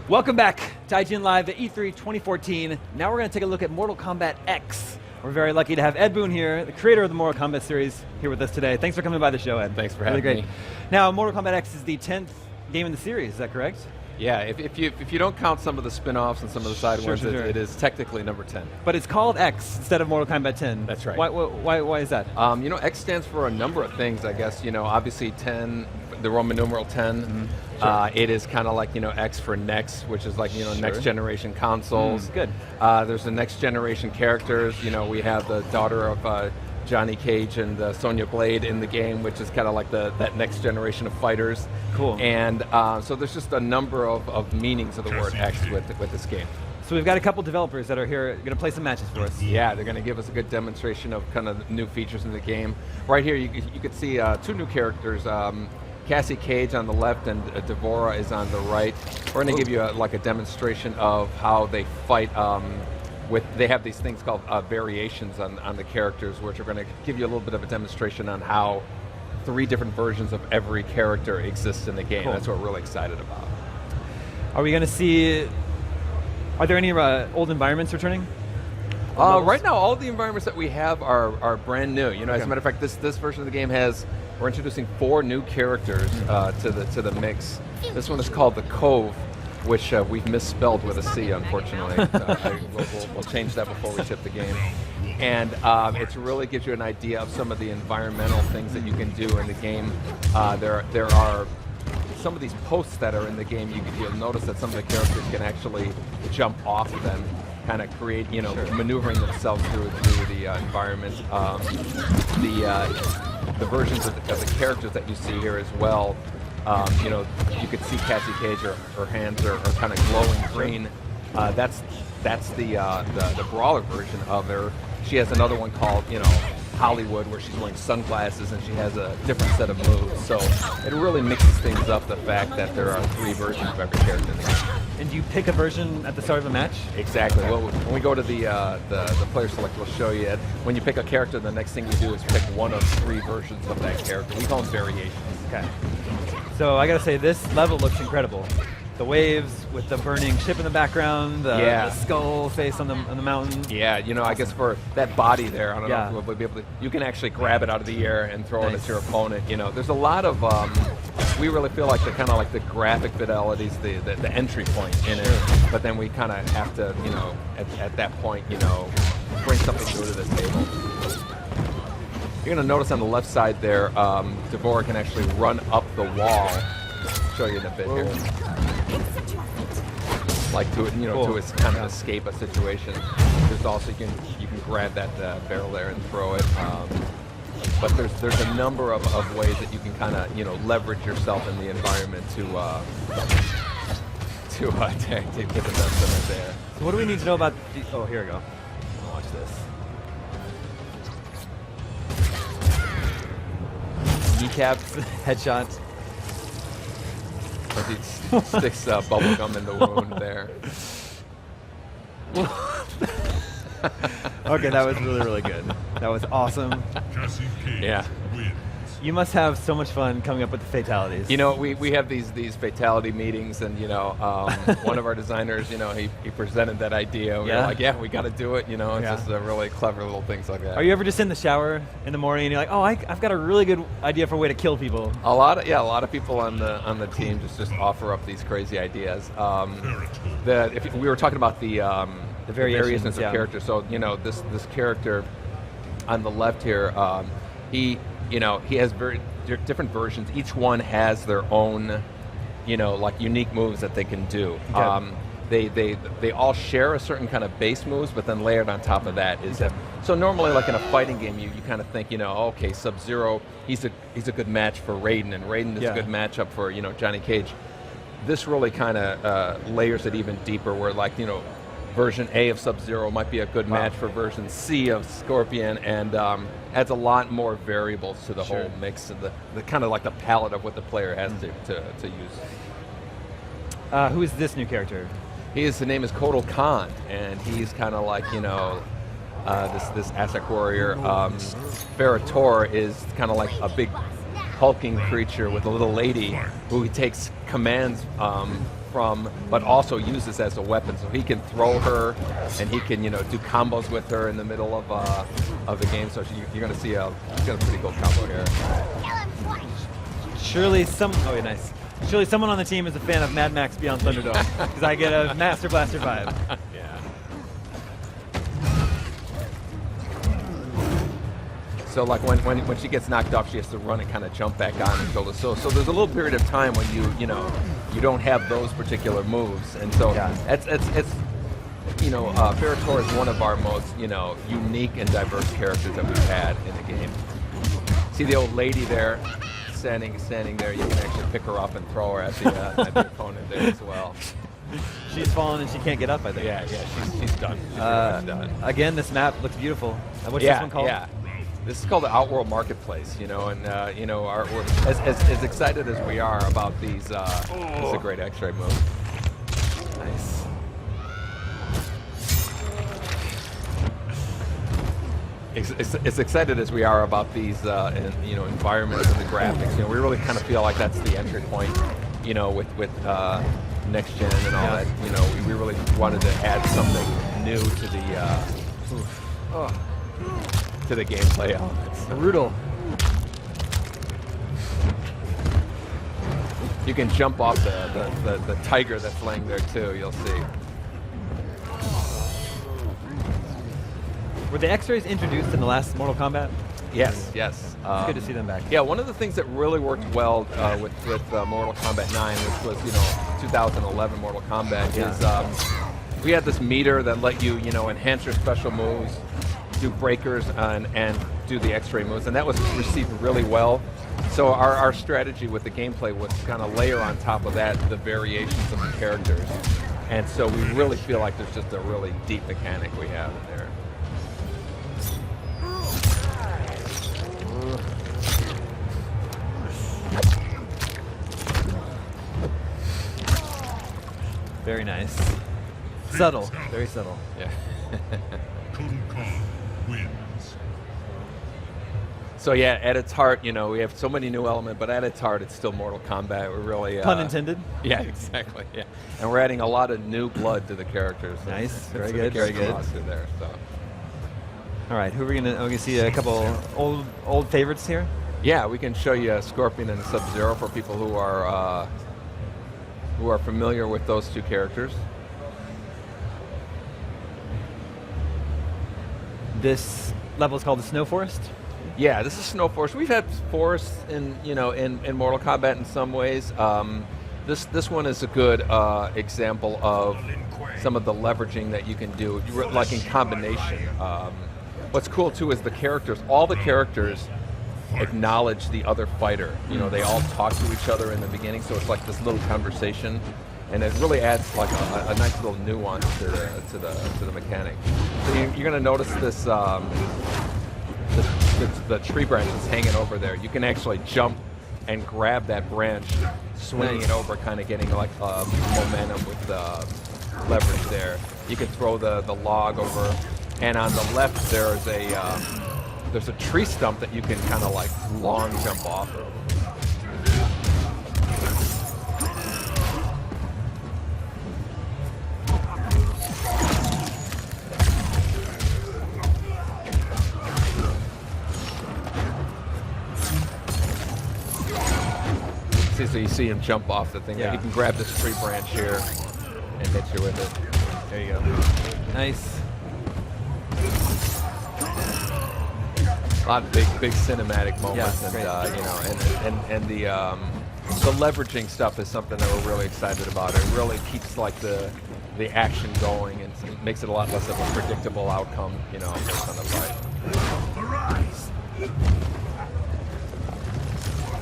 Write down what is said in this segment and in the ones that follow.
Welcome back to IGN Live at E3 2014. Now we're going to take a look at Mortal Kombat X. We're very lucky to have Ed Boon here, the creator of the Mortal Kombat series, here with us today. Thanks for coming by the show, Ed. Thanks for having me. Now, Mortal Kombat X is the 10th game in the series, is that correct? Yeah, if you don't count some of the spin-offs and some of the side ones, it is technically number 10. But it's called X instead of Mortal Kombat 10. That's right. Why is that? You know, X stands for a number of things, I guess. You know, obviously 10, the Roman numeral 10. Mm-hmm. Sure. It is kind of like, you know, X for next, which is like, you know, next generation consoles. Good. There's the next generation characters. You know, we have the daughter of Johnny Cage and Sonya Blade in the game, which is kind of like that next generation of fighters. Cool. And so there's just a number of meanings of the word X with this game. So we've got a couple developers that are here going to play some matches for us. Yeah, they're going to give us a good demonstration of kind of new features in the game. Right here, you can see two new characters. Cassie Cage on the left and Devora is on the right. We're going to give you like a demonstration of how they fight. They have these things called variations on the characters, which are going to give you a little bit of a demonstration on how 3 different versions of every character exist in the game. Cool. That's what we're really excited about. Are we going to see? Are there any old environments returning? Right now, all the environments that we have are brand new. You know, as a matter of fact, this version of the game we're introducing 4 new characters to the mix. This one is called the Cove, which we've misspelled with a C, unfortunately. We'll change that before we ship the game. And it really gives you an idea of some of the environmental things that you can do in the game. There are some of these posts that are in the game. You'll notice that some of the characters can actually jump off them, kind of create, you know, maneuvering themselves through the environment. The versions of the characters that you see here as well. You know, you could see Cassie Cage, her hands are kind of glowing green. That's the brawler version of her. She has another one called, you know, Hollywood, where she's wearing sunglasses and she has a different set of moves. So it really mixes things up, the fact that there are 3 versions of every character in the game. And do you pick a version at the start of a match? Exactly. Well, when we go to the player select, we'll show you it. When you pick a character, the next thing you do is pick one of 3 versions of that character. We call them variations. Okay. So I gotta say, this level looks incredible. The waves with the burning ship in the background, the skull face on the mountain. Yeah, you know, awesome. I guess for that body there, I don't know if we'll be able to. You can actually grab it out of the air and throw it at your opponent. You know, there's a lot of. We really feel like the kind of like the graphic fidelity's the entry point in it, but then we kind of have to, you know, at that point, you know, bring something new to the table. You're going to notice on the left side there, Devora can actually run up the wall. I'll show you in a bit here. Like to, you know, to kind of escape a situation. There's also you can grab that barrel there and throw it. But there's a number of ways that you can kind of, you know, leverage yourself in the environment to get the best of it there. So what do we need to know about? Oh, here we go. Watch this. Kneecaps, headshots. He sticks bubble gum in the wound there. Okay, that was really good. That was awesome. Yeah. You must have so much fun coming up with the fatalities. You know, we have these fatality meetings, and you know, one of our designers, you know, he presented that idea. We were like, yeah, we got to do it. You know, it's just really clever little things like that. Are you ever just in the shower in the morning and you're like, oh, I've got a really good idea for a way to kill people? A lot of people on the team just offer up these crazy ideas. If we were talking about the variations of characters, so you know, this character on the left here, you know, he has very different versions. Each one has their own, you know, like unique moves that they can do. Okay. They all share a certain kind of base moves, but then layered on top of that is so normally, like in a fighting game, you kind of think, you know, okay, Sub-Zero, he's a good match for Raiden, and Raiden is a good matchup for, you know, Johnny Cage. This really kind of layers it even deeper, where like, you know, version A of Sub-Zero might be a good match for version C of Scorpion, and adds a lot more variables to the whole mix, and the kind of like the palette of what the player has to use. Who is this new character? His name is Kotal Khan, and he's kind of like, you know, this Aztec warrior. Ferrator is kind of like a big hulking creature with a little lady who he takes commands from, but also uses as a weapon. So he can throw her, and he can, do combos with her in the middle of the game. So you're going to see a pretty cool combo here. Surely nice. Surely someone on the team is a fan of Mad Max Beyond Thunderdome, because I get a Master Blaster vibe. Yeah. So like when she gets knocked off, she has to run and kind of jump back on and shoulder. So there's a little period of time when you don't have those particular moves, and so it's Ferritor is one of our most unique and diverse characters that we've had in the game. See the old lady there, standing there. You can actually pick her up and throw her at the opponent there as well. She's fallen and she can't get up, I think. Yeah, she's done. She's done. Again, this map looks beautiful. What's this one called? Yeah. This is called the Outworld Marketplace, and we're as excited as we are about these. This is a great X-ray move. Nice. As excited as we are about these, environments and the graphics, we really kind of feel like that's the entry point, with next gen and all that. We really wanted to add something new to the gameplay elements. Brutal. You can jump off the tiger that's laying there too. You'll see. Were the X-rays introduced in the last Mortal Kombat? Yes. It's good to see them back. Yeah, one of the things that really worked well with Mortal Kombat 9, which was 2011 Mortal Kombat, is we had this meter that let you enhance your special moves, do breakers, and do the X-ray moves, and that was received really well. So our strategy with the gameplay was to kind of layer on top of that the variations of the characters, and so we really feel like there's just a really deep mechanic we have in there. Very nice. Subtle. Very subtle. Yeah. So yeah, at its heart, we have so many new elements, but at its heart, it's still Mortal Kombat. We're really pun intended. Yeah, exactly. Yeah, and we're adding a lot of new blood to the characters. Nice. Very good. Very good. There, so. All right, who are we gonna see a couple old favorites here? Yeah, we can show you Scorpion and Sub-Zero for people who are familiar with those two characters. This level is called the Snow Forest? Yeah, this is Snow Forest. We've had forests in Mortal Kombat in some ways. This one is a good example of some of the leveraging that you can do, like in combination. What's cool too is the characters. All the characters acknowledge the other fighter. They all talk to each other in the beginning, so it's like this little conversation, and it really adds like a nice little nuance to the mechanic. So you're going to notice this the tree branch is hanging over there. You can actually jump and grab that branch, swinging it over, kind of getting like momentum with leverage there. You can throw the log over, and on the left there's a tree stump that you can kind of like long jump off of. So you see him jump off the thing. Yeah. You can grab this tree branch here and hit you with it. There you go. Nice. A lot of big cinematic moments, and the leveraging stuff is something that we're really excited about. It really keeps like the action going and makes it a lot less of a predictable outcome, based on the fight.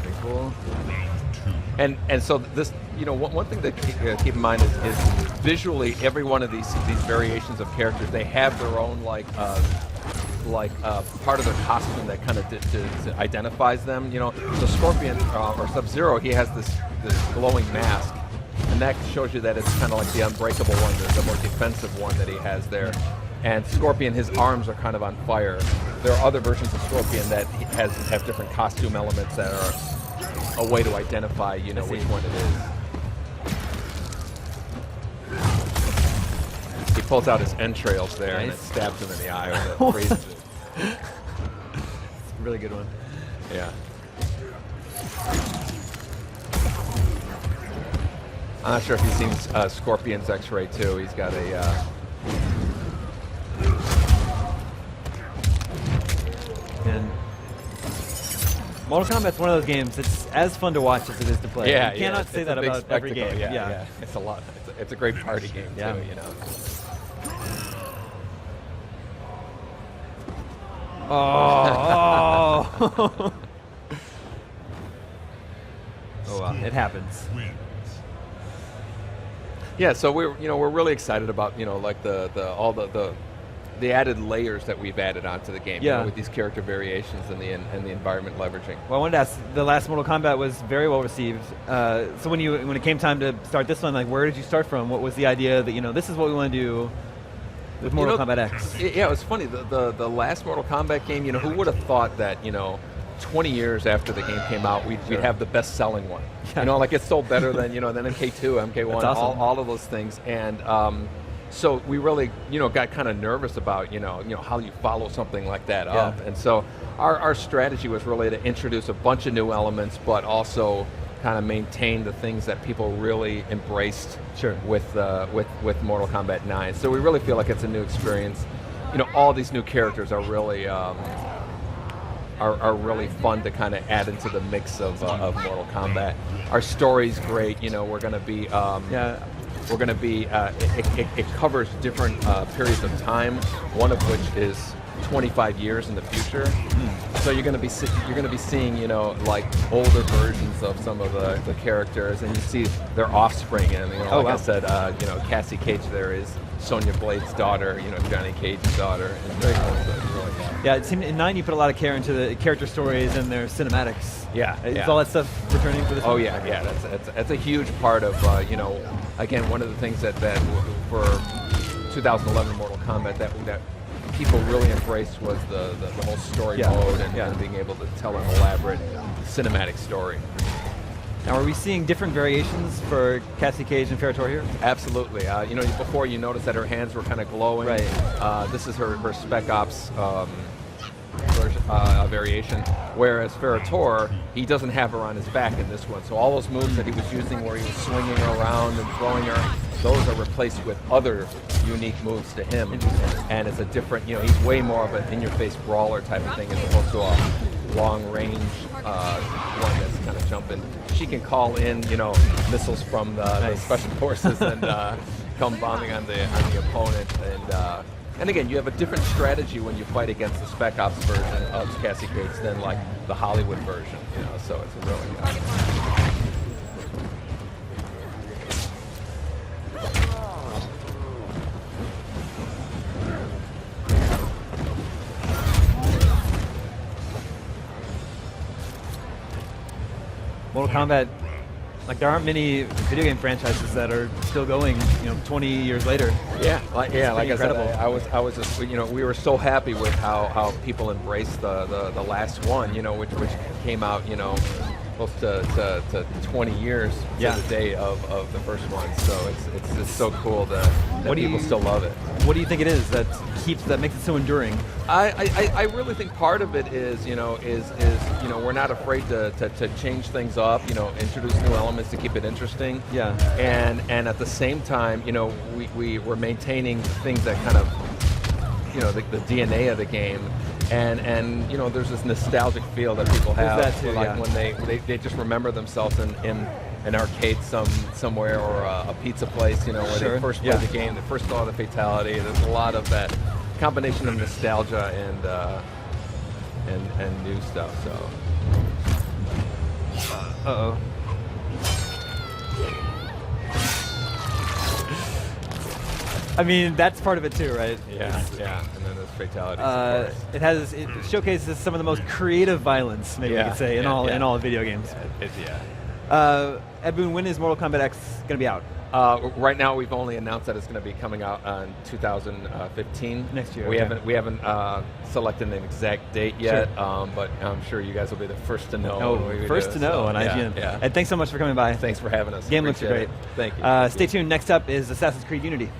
Very cool. And so this, one thing to keep in mind is visually every one of these variations of characters, they have their own part of their costume that kind of identifies them. So Scorpion or Sub-Zero, he has this glowing mask, and that shows you that it's kind of like the unbreakable one, the more defensive one that he has there. And Scorpion, his arms are kind of on fire. There are other versions of Scorpion that have different costume elements that are a way to identify, which one it is. pulls out his entrails there and it stabs him in the eye with it. Freezes it. It's a really good one. Yeah. I'm not sure if you've seen Scorpion's X-Ray too. He's got a... And Mortal Kombat's one of those games. It's as fun to watch as it is to play. Yeah, you cannot say that about every game. Yeah. It's a lot. It's a great party game too. You know. Oh. Oh well, it happens. Yeah, so we're really excited about like all the added layers that we've added onto the game. With these character variations and the environment leveraging. Well, I wanted to ask. The last Mortal Kombat was very well received. So when it came time to start this one, like where did you start from? What was the idea that this is what we want to do with Mortal Kombat X? Yeah, it was funny. The last Mortal Kombat game. Who would have thought that 20 years after the game came out, we'd have the best-selling one. Like it sold better than than MK2, MK1, awesome. all of those things. And so we really got kind of nervous about how you follow something like that up. And so our strategy was really to introduce a bunch of new elements, but also kind of maintain the things that people really embraced with Mortal Kombat 9. So we really feel like it's a new experience. All these new characters are really are really fun to kind of add into the mix of Mortal Kombat. Our story's great. We're going to be we're going to be it covers different periods of time. One of which is 25 years in the future. So you're going to be seeing like older versions of some of the characters, and you see their offspring. And I said, Cassie Cage there is Sonya Blade's daughter, Johnny Cage's daughter. And yeah, it seemed in 9 you put a lot of care into the character stories and their cinematics. Is all that stuff returning for this? Oh yeah. That's a huge part of again, one of the things that for 2011 Mortal Kombat that people really embraced was the whole story mode and being able to tell an elaborate cinematic story. Now, are we seeing different variations for Cassie Cage and Ferrator here? Absolutely. Before you noticed that her hands were kind of glowing. Right. This is her Spec Ops variation, whereas Ferrator, he doesn't have her on his back in this one. So all those moves that he was using where he was swinging her around and throwing her, those are replaced with other unique moves to him. And it's a different, he's way more of an in-your-face brawler type of thing as opposed to a long-range one that's kind of jumping. She can call in, missiles from the special forces and come bombing on the opponent. And again, you have a different strategy when you fight against the Spec Ops version of Cassie Cage than like the Hollywood version. So it's a really Mortal Kombat, like there aren't many video game franchises that are still going, 20 years later. Like I said, I was just, we were so happy with how people embraced the last one, which came out, close to 20 years to the day of the first one. So it's so cool that people still love it. What do you think it is that makes it so enduring? I really think part of it is we're not afraid to change things up, introduce new elements to keep it interesting. And at the same time, we're maintaining things that kind of the DNA of the game. And there's this nostalgic feel that people have, that too, when they just remember themselves in an arcade somewhere or a pizza place, where they first played the game, they first saw the fatality. There's a lot of that combination of nostalgia and new stuff. So. Uh-oh. I mean, that's part of it too, right? Yeah. And then there's fatalities. It showcases some of the most creative violence, maybe we could say, in all video games. Ed Boon, when is Mortal Kombat X going to be out? Right now, we've only announced that it's going to be coming out in 2015. Next year. We haven't selected an exact date yet, but I'm sure you guys will be the first to know. First to know on IGN. And thanks so much for coming by. Thanks for having us. Game looks great. Thank you. Stay tuned. Next up is Assassin's Creed Unity.